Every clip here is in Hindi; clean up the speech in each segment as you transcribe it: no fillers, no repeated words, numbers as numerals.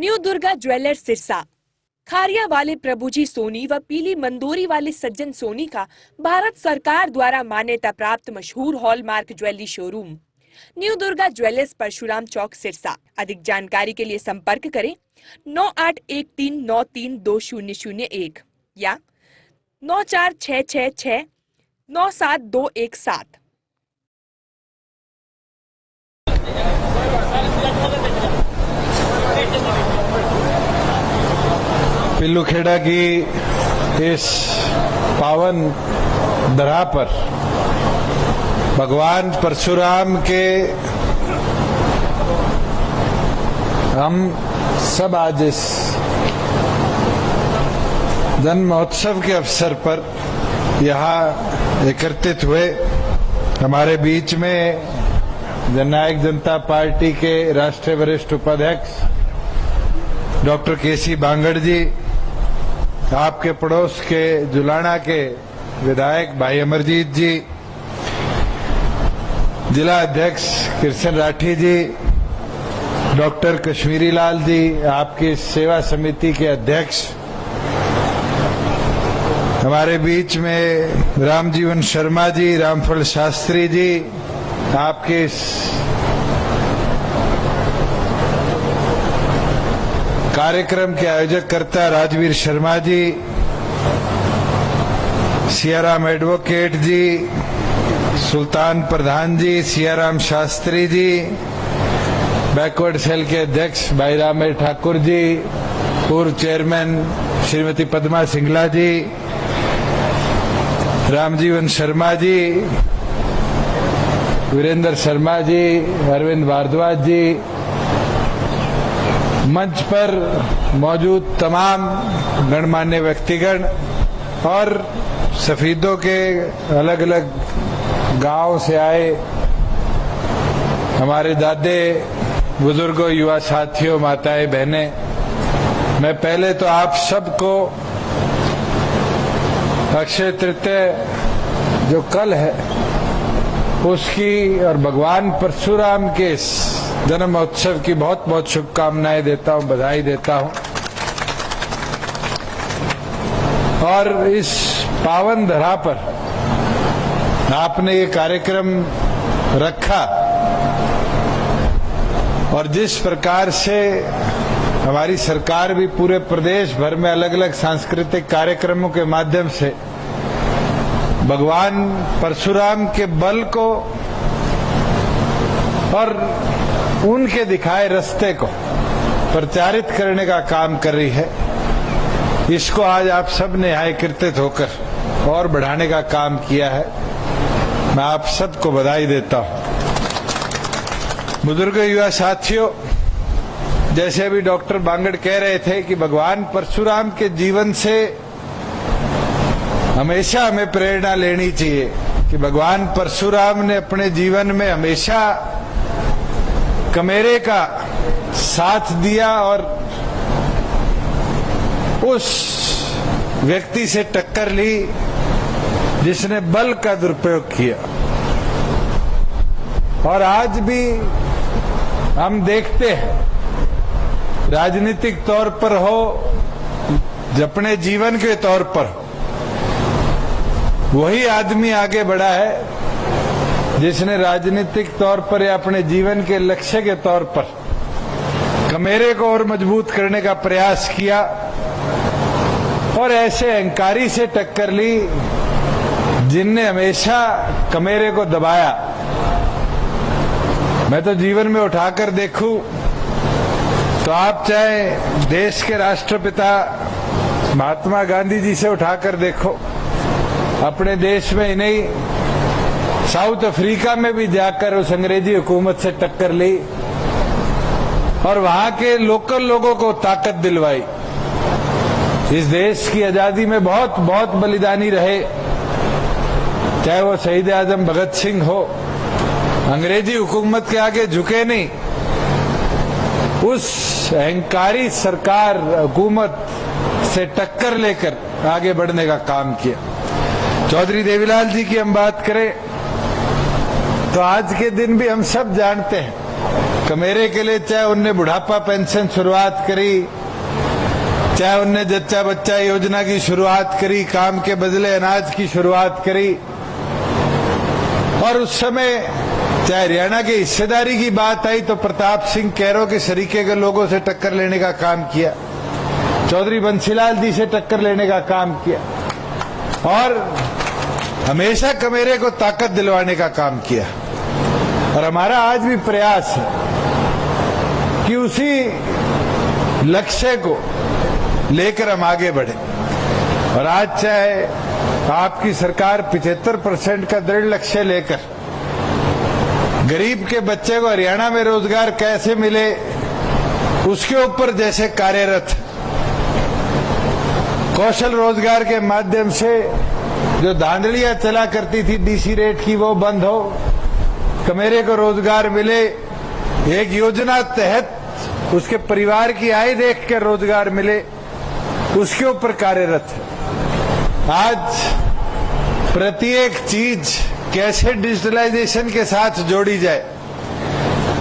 New Durga jewellers Sirsa. खारिया वाले प्रभुजी सोनी व पीली मंदोरी वाले सज्जन सोनी का भारत सरकार द्वारा मान्यता प्राप्त मशहूर hallmark jewellery showroom new Durga jewellers Parshuram Chowk Sirsa. अधिक जानकारी के लिए संपर्क करें 9813932001 या 9466697217। पिल्लूखेड़ा की इस पावन धरा पर भगवान परशुराम के हम सब आज इस जन्म महोत्सव के अवसर पर यहाँ एकत्रित हुए। हमारे बीच में जननायक जनता पार्टी के राष्ट्रीय वरिष्ठ उपाध्यक्ष डॉक्टर केसी बांगड़ जी, आपके पड़ोस के जुलाना के विधायक भाई अमरजीत जी, जिला अध्यक्ष कृष्ण राठी जी, डॉक्टर कश्मीरी लाल जी, आपकी सेवा समिति के अध्यक्ष, हमारे बीच में रामजीवन शर्मा जी, रामफल शास्त्री जी, आपके कार्यक्रम के आयोजक करता राजवीर शर्मा जी, सियाराम एडवोकेट जी, सुल्तान प्रधान जी, सियाराम शास्त्री जी, बैकवर्ड सेल के अध्यक्ष भाई रामेश ठाकुर जी, पूर्व चेयरमैन श्रीमती पद्मा सिंगला जी, रामजीवन शर्मा जी, वीरेंद्र शर्मा जी, अरविंद भारद्वाज जी, मंच पर मौजूद तमाम गणमान्य व्यक्तिगण और सफीदों के अलग अलग गांव से आए हमारे दादे बुजुर्गों, युवा साथियों, माताएं, बहनें, मैं पहले तो आप सबको अक्षय तृतीया जो कल है उसकी और भगवान परशुराम के जन्म महोत्सव की बहुत बहुत शुभकामनाएं देता हूं, बधाई देता हूं। और इस पावन धरा पर आपने ये कार्यक्रम रखा और जिस प्रकार से हमारी सरकार भी पूरे प्रदेश भर में अलग अलग सांस्कृतिक कार्यक्रमों के माध्यम से भगवान परशुराम के बल को और उनके दिखाए रास्ते को प्रचारित करने का काम कर रही है, इसको आज आप सब ने यहाँ एकत्रित होकर और बढ़ाने का काम किया है। मैं आप सबको बधाई देता हूं। बुजुर्ग, युवा साथियों, जैसे अभी डॉक्टर बांगड़ कह रहे थे कि भगवान परशुराम के जीवन से हमेशा हमें प्रेरणा लेनी चाहिए कि भगवान परशुराम ने अपने जीवन में हमेशा कमेरे का साथ दिया और उस व्यक्ति से टक्कर ली जिसने बल का दुरुपयोग किया। और आज भी हम देखते हैं राजनीतिक तौर पर हो, अपने जीवन के तौर पर हो, वही आदमी आगे बढ़ा है जिसने राजनीतिक तौर पर या अपने जीवन के लक्ष्य के तौर पर कमेरे को और मजबूत करने का प्रयास किया और ऐसे अहंकारी से टक्कर ली जिनने हमेशा कमेरे को दबाया। मैं तो जीवन में उठाकर देखूं तो आप चाहे देश के राष्ट्रपिता महात्मा गांधी जी से उठाकर देखो, अपने देश में ही नहीं साउथ अफ्रीका में भी जाकर उस अंग्रेजी हुकूमत से टक्कर ली और वहां के लोकल लोगों को ताकत दिलवाई। इस देश की आजादी में बहुत बहुत बलिदानी रहे, चाहे वो शहीद आजम भगत सिंह हो, अंग्रेजी हुकूमत के आगे झुके नहीं। उस अहंकारी सरकार हुकूमत से टक्कर लेकर आगे बढ़ने का काम किया। चौधरी देवीलाल जी की हम बात करें तो आज के दिन भी हम सब जानते हैं कमेरे के लिए, चाहे उनने बुढ़ापा पेंशन शुरुआत करी, चाहे उनने जच्चा बच्चा योजना की शुरुआत करी, काम के बदले अनाज की शुरुआत करी, और उस समय चाहे हरियाणा की हिस्सेदारी की बात आई तो प्रताप सिंह कैरो के सरीके के लोगों से टक्कर लेने का काम किया, चौधरी बंसीलाल जी से टक्कर लेने का काम किया, और हमेशा कमेरे को ताकत दिलवाने का काम किया। और हमारा आज भी प्रयास है कि उसी लक्ष्य को लेकर हम आगे बढ़े। और आज चाहे आपकी सरकार 75% का दृढ़ लक्ष्य लेकर गरीब के बच्चे को हरियाणा में रोजगार कैसे मिले उसके ऊपर जैसे कार्यरत, कौशल रोजगार के माध्यम से जो धांधलियां चला करती थी डीसी रेट की वो बंद हो, कमेरे को रोजगार मिले, एक योजना तहत उसके परिवार की आय देख कर रोजगार मिले, उसके ऊपर कार्यरत है। आज प्रत्येक चीज कैसे डिजिटलाइजेशन के साथ जोड़ी जाए।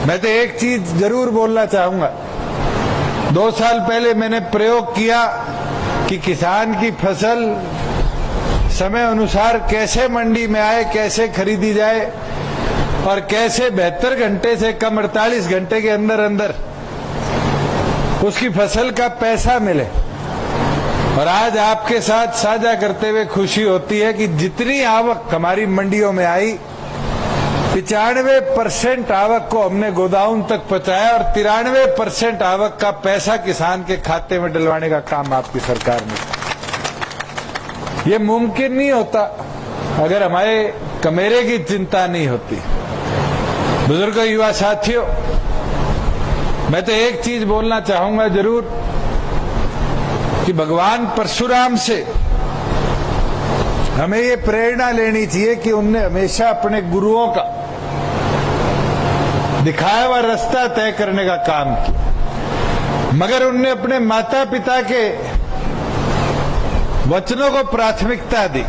मैं तो एक चीज जरूर बोलना चाहूंगा, 2 साल पहले मैंने प्रयोग किया कि किसान की फसल समय अनुसार कैसे मंडी में आए, कैसे खरीदी जाए और कैसे 72 घंटे से कम 48 घंटे के अंदर अंदर उसकी फसल का पैसा मिले। और आज आपके साथ साझा करते हुए खुशी होती है कि जितनी आवक हमारी मंडियों में आई, 95% आवक को हमने गोदाउन तक पहुंचाया और 93% आवक का पैसा किसान के खाते में डलवाने का काम आपकी सरकार ने। ये मुमकिन नहीं होता अगर हमारे कमेरे की चिंता नहीं होती। बुजुर्गों, युवा साथियों, मैं तो एक चीज बोलना चाहूंगा जरूर कि भगवान परशुराम से हमें ये प्रेरणा लेनी चाहिए कि उनने हमेशा अपने गुरुओं का दिखाया हुआ रास्ता तय करने का काम किया, मगर उनने अपने माता पिता के वचनों को प्राथमिकता दी।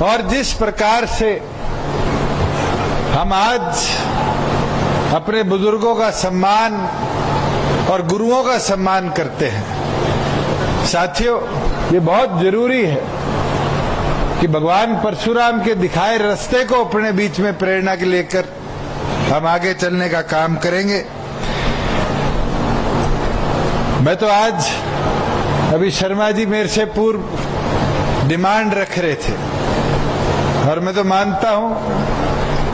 और जिस प्रकार से हम आज अपने बुजुर्गों का सम्मान और गुरुओं का सम्मान करते हैं, साथियों, ये बहुत जरूरी है कि भगवान परशुराम के दिखाए रास्ते को अपने बीच में प्रेरणा के लेकर हम आगे चलने का काम करेंगे। मैं तो आज अभी शर्मा जी मेरे से पूर्व डिमांड रख रहे थे और मैं तो मानता हूं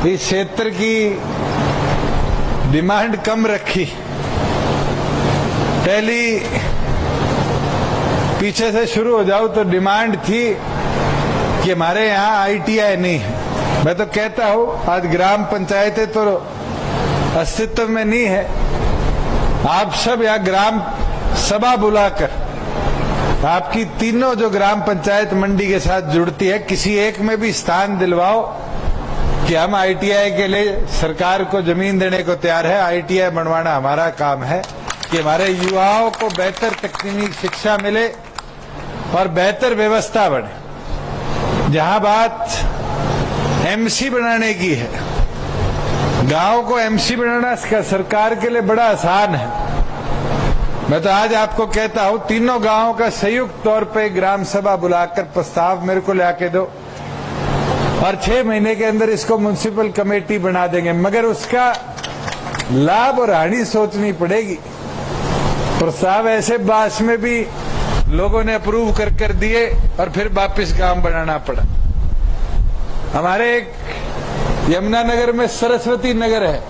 इस क्षेत्र की डिमांड कम रखी। पहली पीछे से शुरू हो जाऊं तो डिमांड थी कि हमारे यहां आईटीआई नहीं है। मैं तो कहता हूं आज ग्राम पंचायतें तो अस्तित्व में नहीं है, आप सब यहां ग्राम सभा बुलाकर आपकी तीनों जो ग्राम पंचायत मंडी के साथ जुड़ती है, किसी एक में भी स्थान दिलवाओ कि हम आईटीआई के लिए सरकार को जमीन देने को तैयार है। आईटीआई बनवाना हमारा काम है कि हमारे युवाओं को बेहतर तकनीकी शिक्षा मिले और बेहतर व्यवस्था बने। जहां बात एमसी बनाने की है, गांव को एमसी बनाना सरकार के लिए बड़ा आसान है। मैं तो आज आपको कहता हूं तीनों गांवों का संयुक्त तौर पे ग्राम सभा बुलाकर प्रस्ताव मेरे को लाके दो और 6 महीने के अंदर इसको म्युनिसिपल कमेटी बना देंगे, मगर उसका लाभ और हानि सोचनी पड़ेगी। प्रस्ताव ऐसे बास में भी लोगों ने अप्रूव कर दिए और फिर वापस गांव बनाना पड़ा। हमारे एक यमुनानगर में सरस्वती नगर है,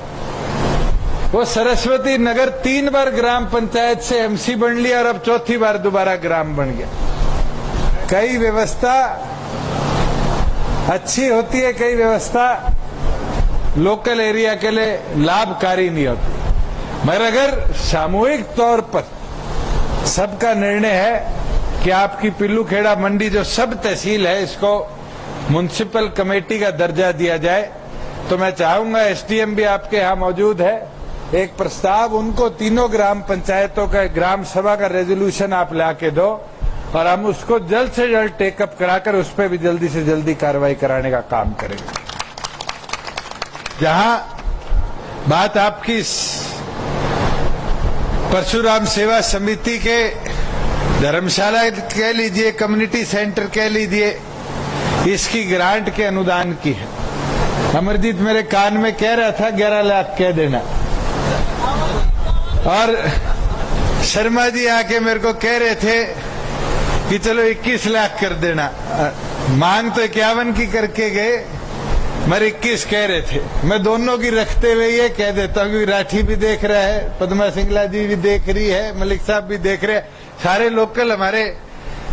वो सरस्वती नगर 3 बार ग्राम पंचायत से एमसी बन लिया और अब 4थी बार दोबारा ग्राम बन गया। कई व्यवस्था अच्छी होती है, कई व्यवस्था लोकल एरिया के लिए लाभकारी नहीं होती, मगर अगर सामूहिक तौर पर सबका निर्णय है कि आपकी पिल्लूखेड़ा मंडी जो सब तहसील है इसको म्युनिसिपल कमेटी का दर्जा दिया जाए, तो मैं चाहूंगा एसडीएम भी आपके यहां मौजूद है, एक प्रस्ताव उनको तीनों ग्राम पंचायतों का ग्राम सभा का रेजोल्यूशन आप लाके दो और हम उसको जल्द से जल्द टेकअप कराकर उस पर भी जल्दी से जल्दी कार्रवाई कराने का काम करेंगे। जहां बात आपकी इस परशुराम सेवा समिति के धर्मशाला कह लीजिए, कम्युनिटी सेंटर कह लीजिए, इसकी ग्रांट के अनुदान की है। अमरजीत मेरे कान में कह रहा था 11 लाख कह देना, और शर्मा जी आके मेरे को कह रहे थे कि चलो 21 लाख कर देना। मांग तो 51 की करके गए, मगर 21 कह रहे थे। मैं दोनों की रखते हुए ये कह देता हूँ कि राठी भी देख रहा है, पद्मा सिंगला जी भी देख रही है, मलिक साहब भी देख रहे हैं, सारे लोकल हमारे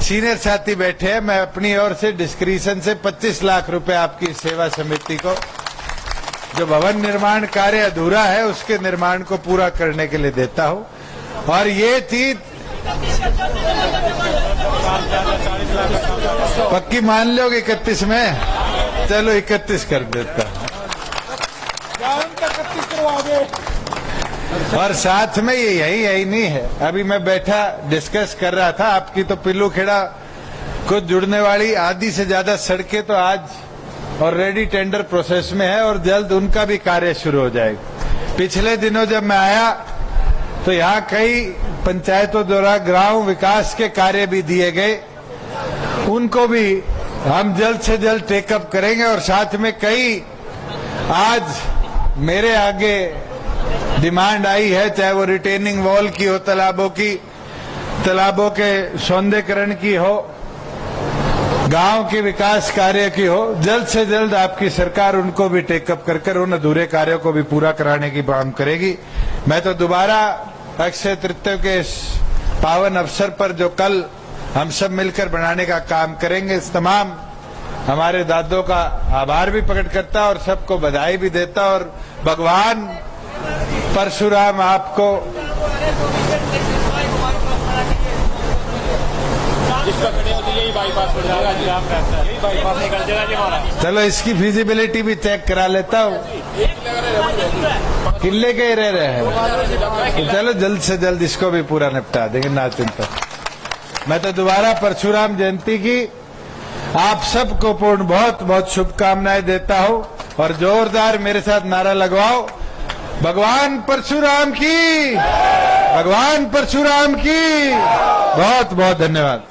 सीनियर साथी बैठे हैं। मैं अपनी ओर से डिस्क्रिशन से 25 लाख रुपए आपकी सेवा समिति को, जो भवन निर्माण कार्य अधूरा है उसके निर्माण को पूरा करने के लिए देता हूँ। और ये चीज पक्की मान लो 31 में, चलो 31 कर देता हूँ। और साथ में ये यही नहीं है, अभी मैं बैठा डिस्कस कर रहा था, आपकी तो पिल्लू खेड़ा को जुड़ने वाली आधी से ज्यादा सड़कें तो आज ऑलरेडी टेंडर प्रोसेस में है और जल्द उनका भी कार्य शुरू हो जाएगा। पिछले दिनों जब मैं आया तो यहाँ कई पंचायतों द्वारा ग्राम विकास के कार्य भी दिए गए, उनको भी हम जल्द से जल्द टेकअप करेंगे। और साथ में कई आज मेरे आगे डिमांड आई है, चाहे वो रिटेनिंग वॉल की हो, तालाबों के सौंदर्यीकरण की हो, गांव के विकास कार्य की हो, जल्द से जल्द आपकी सरकार उनको भी टेकअप कर उन अधूरे कार्यों को भी पूरा कराने की मांग करेगी। मैं तो दोबारा अक्षय तृतीया के इस पावन अवसर पर जो कल हम सब मिलकर बनाने का काम करेंगे, इस तमाम हमारे दादों का आभार भी प्रकट करता और सबको बधाई भी देता। और भगवान परशुराम आपको यही बाईपास हो जाएगा जी, आप रहता है यही बाईपास निकल जाएगा जी हमारा। चलो इसकी फिजिबिलिटी भी चेक करा लेता हूँ, किले के ही रह रहे हैं, तो चलो जल्द से जल्द इसको भी पूरा निपटा देंगे, ना चिंता। मैं तो दोबारा परशुराम जयंती की आप सबको पूर्ण बहुत बहुत शुभकामनाएं देता हूँ। और जोरदार मेरे साथ नारा लगवाओ, भगवान परशुराम की, भगवान परशुराम की। बहुत बहुत धन्यवाद।